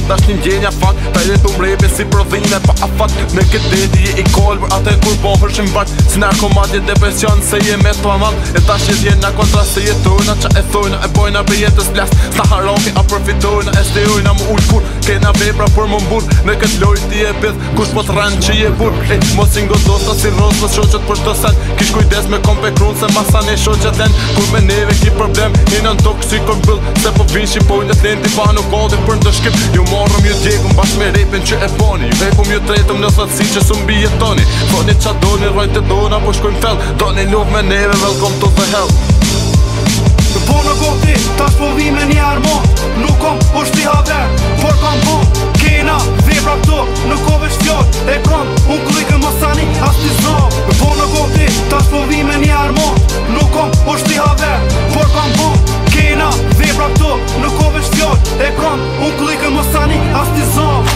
tash një gjenja fat Ta jetu mrepe si prodhime pa afat Me këtë dedi je i koll për atë kur pohërshin vart Si narkomat je depresion se je me të amal E tash je djena kontra se jetojna Qa e thojna e bojna për jetës plas Sta haroke a profitojna e stejojna mu ull kur Kena vepra për më mbur Me këtë loj ti e pith kush po të ranë që je bur E mos ingo dosta si rosës shoqet për të sen Kish kujdes me kom pe krun se masan e shoqet len Kur me neve ki problem hinën toksikon bëll Se po vin shqipojnë të lenti pa nuk odi për në të shkip Ju marrëm ju djegëm bashkë me repin që e boni Ju vepëm ju tretëm në thëtësi që su mbi jetoni Thoni qa doni rojt e dona po shkojmë fell Doni luv me neve welcome to the hell Po në goti, tash po vi me një armon Nuk kom është i haver, por kam po Kena, vebra këto, nuk ko vesh fjall E kam, unë klikën më sani, as t'i zov Po në goti, tash po vi me një armon Nuk kom është i haver, por kam po Kena, vebra këto, nuk ko vesh fjall E kam, unë klikën më sani, as t'i zov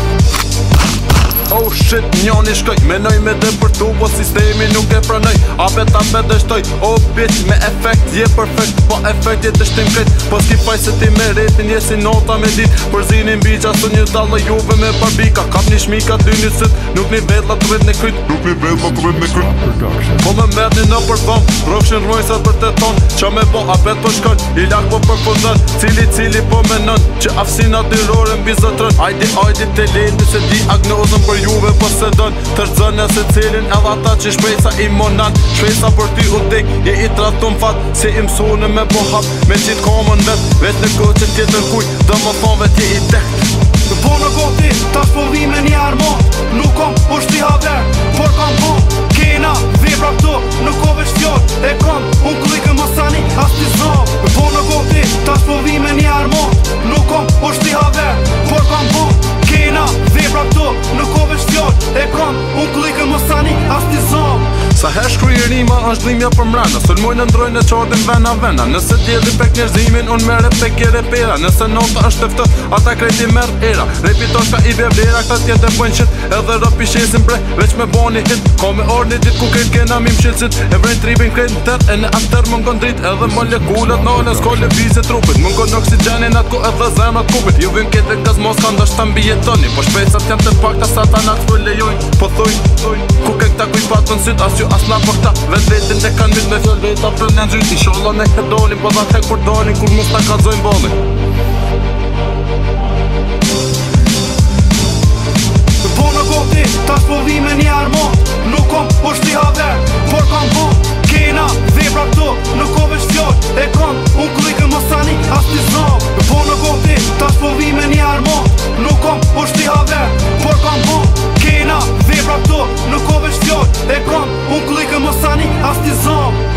Oh shit, njoni shkoj, menoj me dhe për tu, po sistemi nuk e pranoj Apet dështoj, oh bitch, me efekt je perfekt Po efekt je të shtim krejt, po s'ki faj se ti me retin Je si nota me dit, për zinin biqa Së një dalla juve me barbika Kap një shmika, dy një sit, nuk një vedla të vet në kryt Nuk një vedla të vet në kryt Po me mërni në përthom, rofshin rrojsat për të ton Qa me bo, apet po shkon, i lak po përfundon Cili po menon, që afsinat i rore mbi zotron Ajdi te lejnë, se di agnozën për juve po se don Tërzën e se cilin edhe ata që shpejsa i monan Shpejsa për ty u dik, je i tratum fat Si i mësune me po hap, me qitë komën vet Vet në kohë që tjetër kuj, dhe më thonë vet je i dekt Po në goti, tash po vi me një armon Nuk kom është i haver, por kam po Kena, vebra këto, nuk ko vesh fjall E kam, unë klikën më sani, as t'i zov Po në goti, tash po vi me një armon Nuk kom është i haver, por kam po Kena, vebra këto, nuk ko vesh fjall E kam, unë klikën më sani, as t'i zov Sa her shkrujërima është dhimja për mrena Sëllmojnë ndrojnë e qordin vena Nëse t'jedhi pek njerëzimin, unë mere pek i repera Nëse nota është eftë, ata krejti merë era Repitoshka i vevlera, këta tjetë e pojnë qit Edhe rëp i shesin bre, veç me boni hit Ka me orë një dit ku krejt kena mi mshilësit E vrejnë tripin krejt në tër, e në atër më ngon drit Edhe molekullet në oles, ko lëvizit trupit Më ngon oksigenin atë ku edhe zemrat kupit Ju vim kete gaz moska ndështë të mbi jetoni Po shpejcat janë të pakta satanat për lejojnë Po thujnë, ku ke këta kuj patën syt As ju as na për këta, vet vetin të kanë myt me fjall veta për një nxyt Inshallah ne këtë dolin, po dha tek për dolin Kur mos ta kazojnë bolin Po në goti, tash po vi me një armon Nuk kom është i haver, por kam po Kena, vebra këto, nuk ko vesh fjall E kam, unë klikën më sani, as t'i zov Po në goti, tash po vi me një armon Nuk kom është i haver, por kam po Kena, vebra këto, nuk ko vesh fjall E kam, unë klikën më sani, as t'i zov